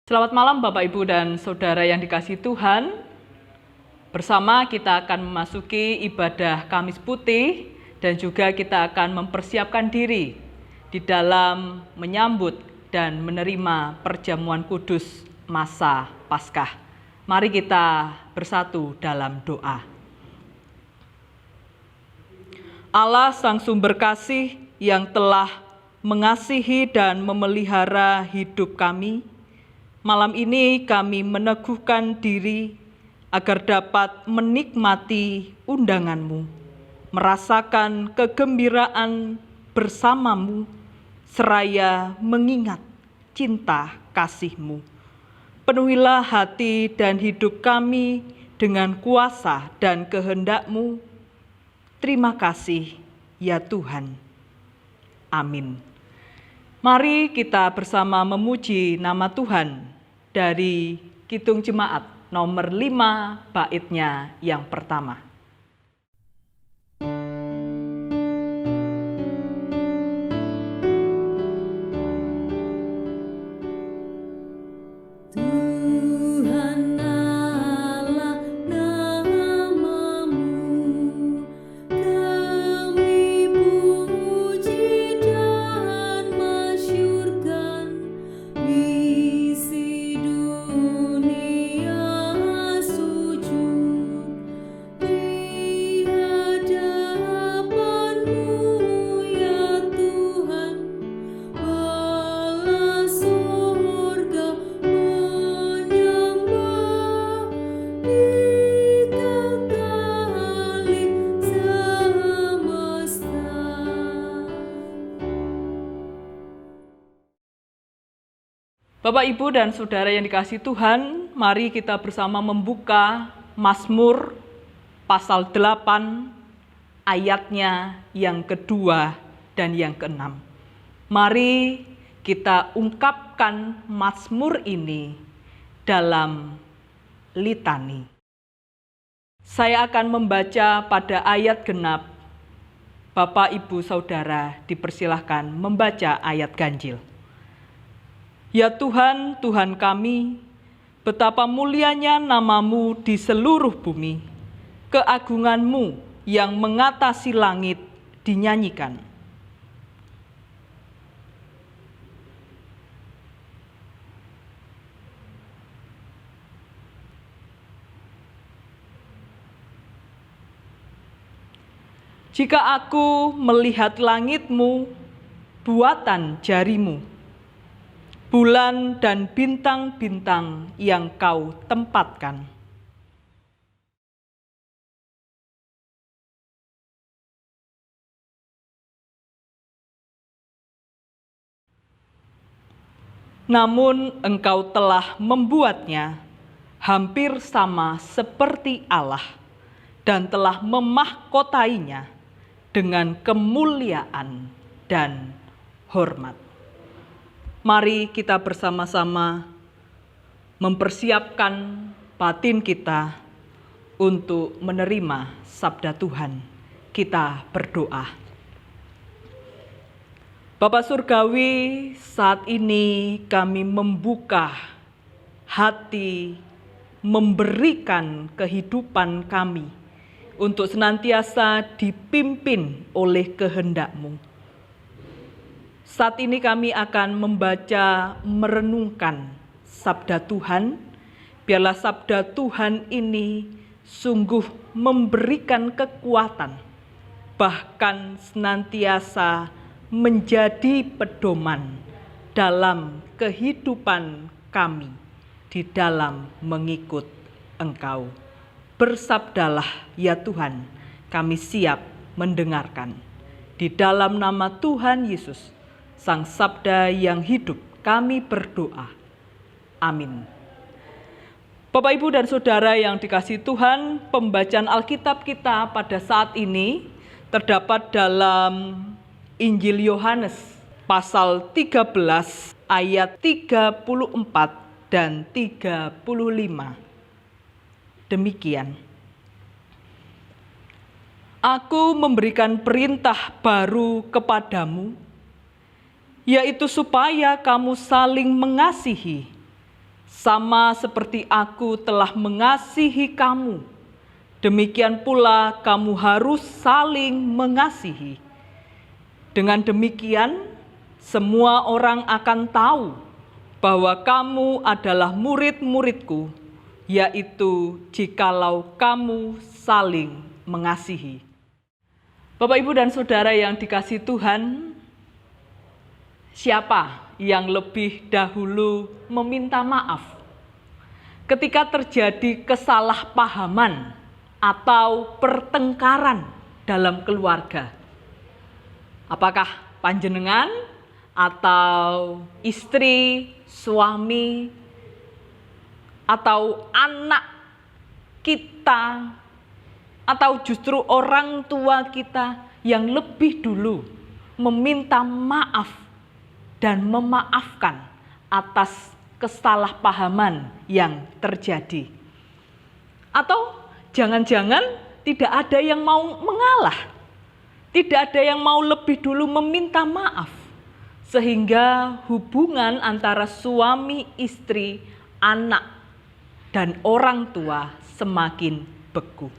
Selamat malam Bapak Ibu dan Saudara yang dikasihi Tuhan. Bersama kita akan memasuki ibadah Kamis Putih dan juga kita akan mempersiapkan diri di dalam menyambut dan menerima perjamuan kudus masa Paskah. Mari kita bersatu dalam doa. Allah Sang Sumber Kasih yang telah mengasihi dan memelihara hidup kami, malam ini kami meneguhkan diri agar dapat menikmati undangan-Mu, merasakan kegembiraan bersama-Mu, seraya mengingat cinta kasih-Mu. Penuhilah hati dan hidup kami dengan kuasa dan kehendak-Mu. Terima kasih ya Tuhan. Amin. Mari kita bersama memuji nama Tuhan dari Kidung Jemaat nomor 5 baitnya yang pertama. Bapak, Ibu, dan Saudara yang dikasihi Tuhan, mari kita bersama membuka Mazmur pasal 8 ayatnya yang kedua dan yang keenam. Mari kita ungkapkan Mazmur ini dalam litani. Saya akan membaca pada ayat genap. Bapak, Ibu, Saudara dipersilahkan membaca ayat ganjil. Ya Tuhan, Tuhan kami, betapa mulianya nama-Mu di seluruh bumi. Keagungan-Mu yang mengatasi langit dinyanyikan. Jika aku melihat langit-Mu, buatan jari-Mu, bulan dan bintang-bintang yang Kau tempatkan. Namun Engkau telah membuatnya hampir sama seperti Allah dan telah memahkotainya dengan kemuliaan dan hormat. Mari kita bersama-sama mempersiapkan batin kita untuk menerima sabda Tuhan. Kita berdoa. Bapa Surgawi, saat ini kami membuka hati, memberikan kehidupan kami untuk senantiasa dipimpin oleh kehendak-Mu. Saat ini kami akan membaca, merenungkan sabda Tuhan. Biarlah sabda Tuhan ini sungguh memberikan kekuatan, bahkan senantiasa menjadi pedoman dalam kehidupan kami di dalam mengikut Engkau. Bersabdalah ya Tuhan, kami siap mendengarkan. Di dalam nama Tuhan Yesus, Sang Sabda yang hidup, kami berdoa. Amin. Bapak, Ibu, dan Saudara yang dikasihi Tuhan, pembacaan Alkitab kita pada saat ini terdapat dalam Injil Yohanes pasal 13 ayat 34 dan 35. Demikian. Aku memberikan perintah baru kepadamu, yaitu supaya kamu saling mengasihi Sama seperti aku telah mengasihi kamu, demikian pula kamu harus saling mengasihi. Dengan demikian, semua orang akan tahu bahwa kamu adalah murid-muridku, yaitu jikalau kamu saling mengasihi. Bapak, Ibu, dan Saudara yang dikasihi Tuhan, siapa yang lebih dahulu meminta maaf ketika terjadi kesalahpahaman atau pertengkaran dalam keluarga? Apakah panjenengan atau istri, suami, atau anak kita, atau justru orang tua kita yang lebih dulu meminta maaf dan memaafkan atas kesalahpahaman yang terjadi? Atau jangan-jangan tidak ada yang mau mengalah, tidak ada yang mau lebih dulu meminta maaf, sehingga hubungan antara suami, istri, anak, dan orang tua semakin beku.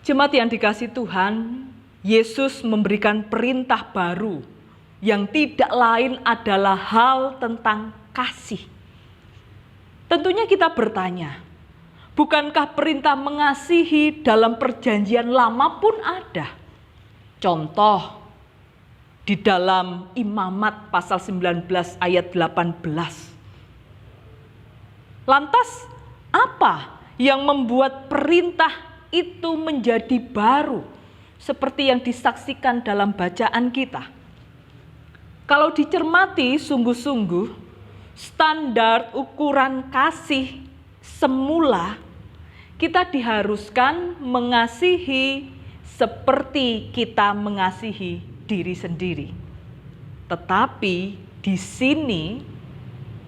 Jemaat yang dikasihi Tuhan, Yesus memberikan perintah baru yang tidak lain adalah hal tentang kasih. Tentunya kita bertanya, bukankah perintah mengasihi dalam perjanjian lama pun ada? Contoh, di dalam Imamat pasal 19 ayat 18. Lantas, apa yang membuat perintah itu menjadi baru seperti yang disaksikan dalam bacaan kita? Kalau dicermati sungguh-sungguh, standar ukuran kasih semula kita diharuskan mengasihi seperti kita mengasihi diri sendiri. Tetapi di sini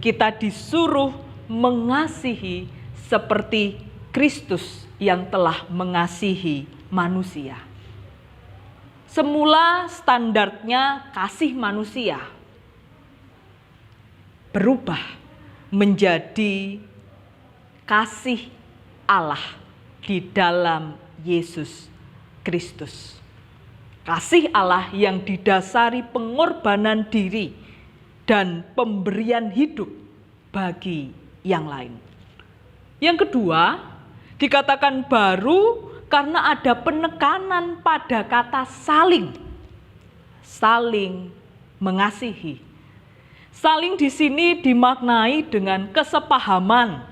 kita disuruh mengasihi seperti Kristus yang telah mengasihi manusia. Semula standarnya kasih manusia berubah menjadi kasih Allah di dalam Yesus Kristus. Kasih Allah yang didasari pengorbanan diri dan pemberian hidup bagi yang lain. Yang kedua, dikatakan baru karena ada penekanan pada kata saling. Saling mengasihi. Saling di sini dimaknai dengan kesepahaman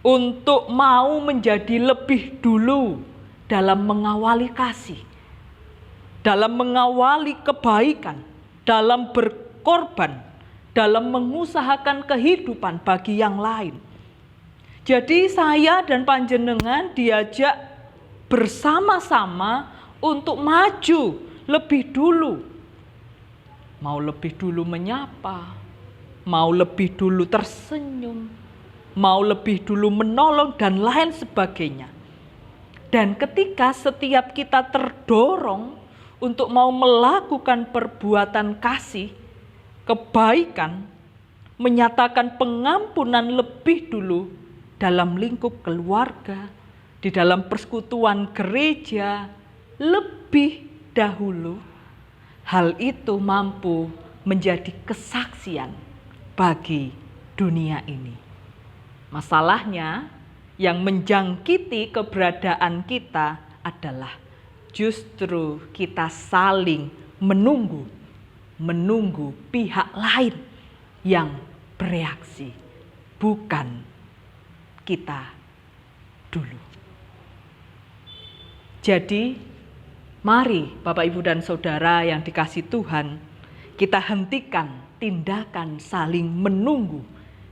untuk mau menjadi lebih dulu dalam mengawali kasih, dalam mengawali kebaikan, dalam berkorban, dalam mengusahakan kehidupan bagi yang lain. Jadi saya dan panjenengan diajak bersama-sama untuk maju lebih dulu. Mau lebih dulu menyapa, mau lebih dulu tersenyum, mau lebih dulu menolong dan lain sebagainya. Dan ketika setiap kita terdorong untuk mau melakukan perbuatan kasih, kebaikan, menyatakan pengampunan lebih dulu dalam lingkup keluarga, di dalam persekutuan gereja lebih dahulu, hal itu mampu menjadi kesaksian bagi dunia ini. Masalahnya, yang menjangkiti keberadaan kita adalah justru kita saling menunggu pihak lain yang bereaksi, bukan kita dulu. Jadi, mari Bapak, Ibu, dan Saudara yang dikasihi Tuhan, kita hentikan tindakan saling menunggu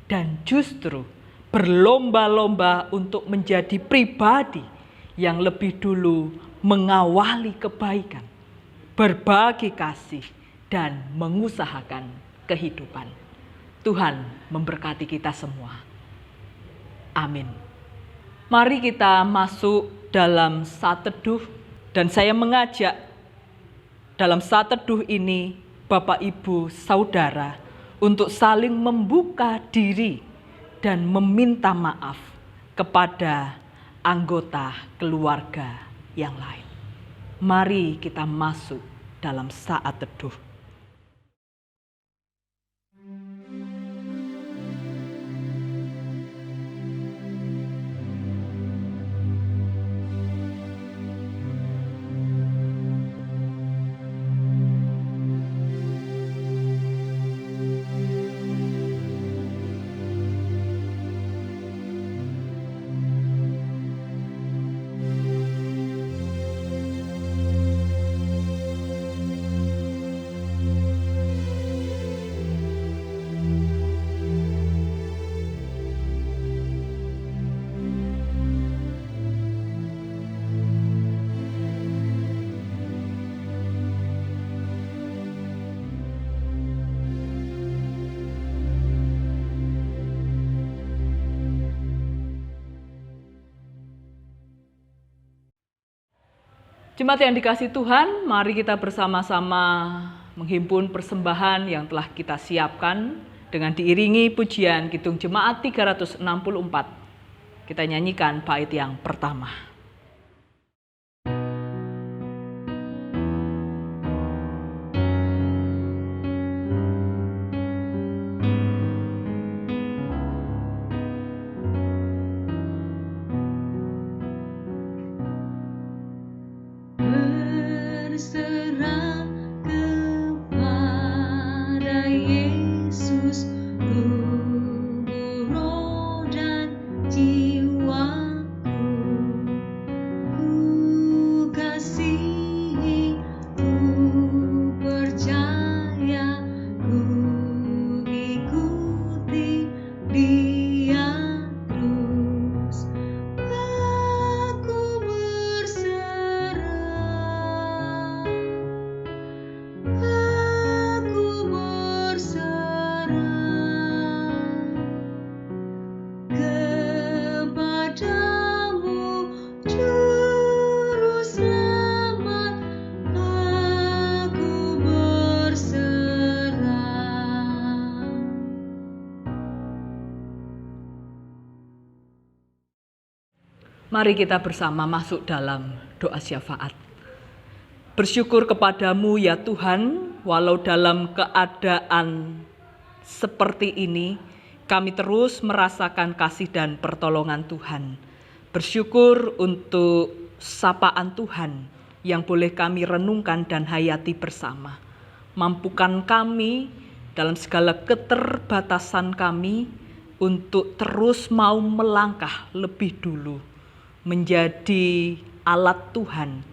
dan justru berlomba-lomba untuk menjadi pribadi yang lebih dulu mengawali kebaikan, berbagi kasih, dan mengusahakan kehidupan. Tuhan memberkati kita semua. Amin. Mari kita masuk dalam saat teduh, dan saya mengajak dalam saat teduh ini Bapak, Ibu, Saudara untuk saling membuka diri dan meminta maaf kepada anggota keluarga yang lain. Mari kita masuk dalam saat teduh. Jemaat yang dikasihi Tuhan, mari kita bersama-sama menghimpun persembahan yang telah kita siapkan dengan diiringi pujian Kidung Jemaat 364. Kita nyanyikan bait yang pertama. Mari kita bersama masuk dalam doa syafaat. Bersyukur kepadamu ya Tuhan, walau dalam keadaan seperti ini, kami terus merasakan kasih dan pertolongan Tuhan. Bersyukur untuk sapaan Tuhan yang boleh kami renungkan dan hayati bersama. Mampukan kami dalam segala keterbatasan kami untuk terus mau melangkah lebih dulu, menjadi alat Tuhan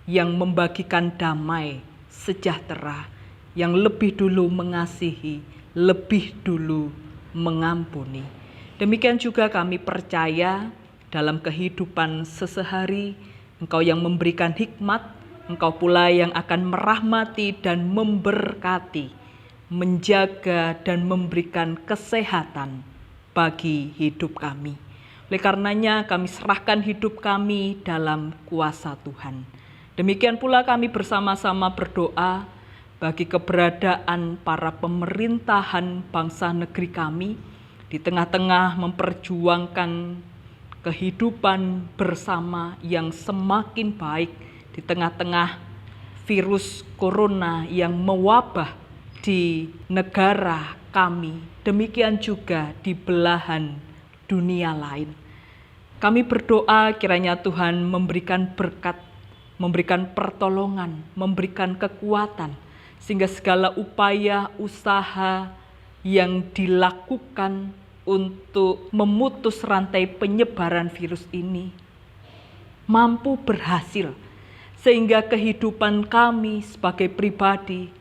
yang membagikan damai, sejahtera, yang lebih dulu mengasihi, lebih dulu mengampuni. Demikian juga kami percaya dalam kehidupan sesehari, Engkau yang memberikan hikmat, Engkau pula yang akan merahmati dan memberkati, menjaga dan memberikan kesehatan bagi hidup kami. Oleh karenanya kami serahkan hidup kami dalam kuasa Tuhan. Demikian pula kami bersama-sama berdoa bagi keberadaan para pemerintahan bangsa negeri kami di tengah-tengah memperjuangkan kehidupan bersama yang semakin baik di tengah-tengah virus corona yang mewabah di negara kami. Demikian juga di belahan dunia lain. Kami berdoa kiranya Tuhan memberikan berkat, memberikan pertolongan, memberikan kekuatan, sehingga segala upaya usaha yang dilakukan untuk memutus rantai penyebaran virus ini mampu berhasil, sehingga kehidupan kami sebagai pribadi,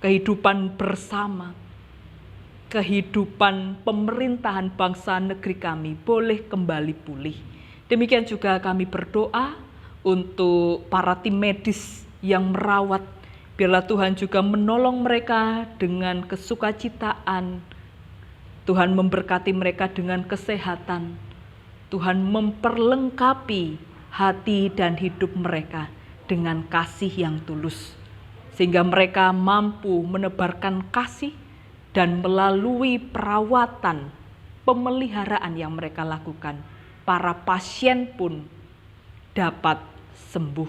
kehidupan bersama, kehidupan pemerintahan bangsa negeri kami boleh kembali pulih. Demikian juga kami berdoa untuk para tim medis yang merawat. Biarlah Tuhan juga menolong mereka dengan kesukacitaan. Tuhan memberkati mereka dengan kesehatan. Tuhan memperlengkapi hati dan hidup mereka dengan kasih yang tulus, sehingga mereka mampu menebarkan kasih dan melalui perawatan pemeliharaan yang mereka lakukan, para pasien pun dapat sembuh.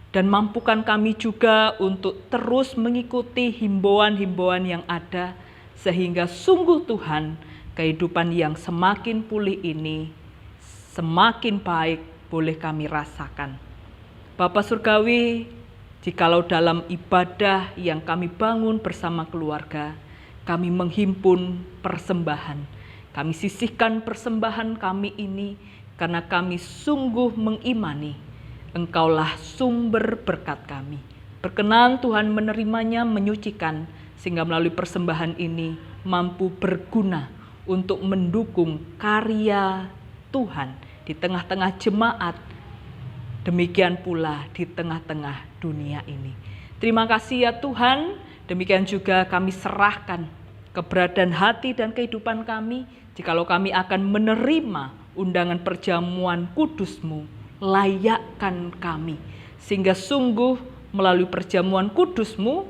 Dan mampukan kami juga untuk terus mengikuti himbauan-himbauan yang ada, sehingga sungguh Tuhan, kehidupan yang semakin pulih ini semakin baik boleh kami rasakan. Bapa Surgawi, jikalau dalam ibadah yang kami bangun bersama keluarga, kami menghimpun persembahan, kami sisihkan persembahan kami ini karena kami sungguh mengimani Engkaulah sumber berkat kami. Berkenan Tuhan menerimanya, menyucikan, sehingga melalui persembahan ini mampu berguna untuk mendukung karya Tuhan di tengah-tengah jemaat, demikian pula di tengah-tengah dunia ini. Terima kasih ya Tuhan, demikian juga kami serahkan keberadaan hati dan kehidupan kami, jikalau kami akan menerima undangan perjamuan kudus-Mu, layakkan kami, sehingga sungguh melalui perjamuan kudus-Mu,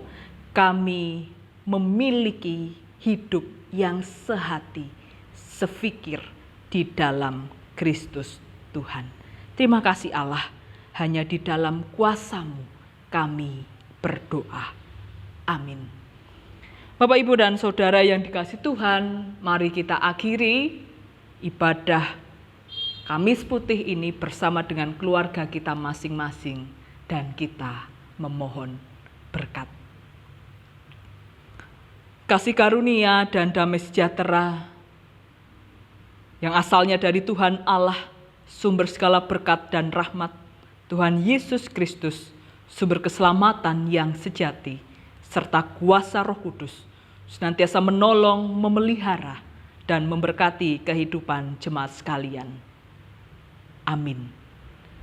kami memiliki hidup yang sehati, sefikir di dalam Kristus Tuhan. Terima kasih Allah, hanya di dalam kuasa-Mu kami berdoa. Amin. Bapak, Ibu, dan Saudara yang dikasihi Tuhan, mari kita akhiri ibadah Kamis Putih ini bersama dengan keluarga kita masing-masing, dan kita memohon berkat. Kasih karunia dan damai sejahtera yang asalnya dari Tuhan Allah, sumber segala berkat dan rahmat, Tuhan Yesus Kristus, sumber keselamatan yang sejati, serta kuasa Roh Kudus, senantiasa menolong, memelihara, dan memberkati kehidupan jemaat sekalian. Amin.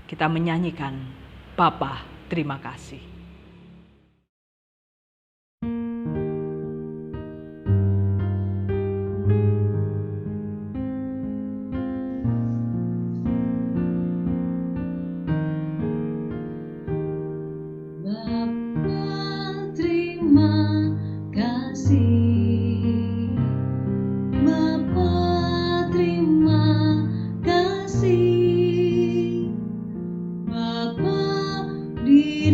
Kita menyanyikan Bapa, terima kasih. Di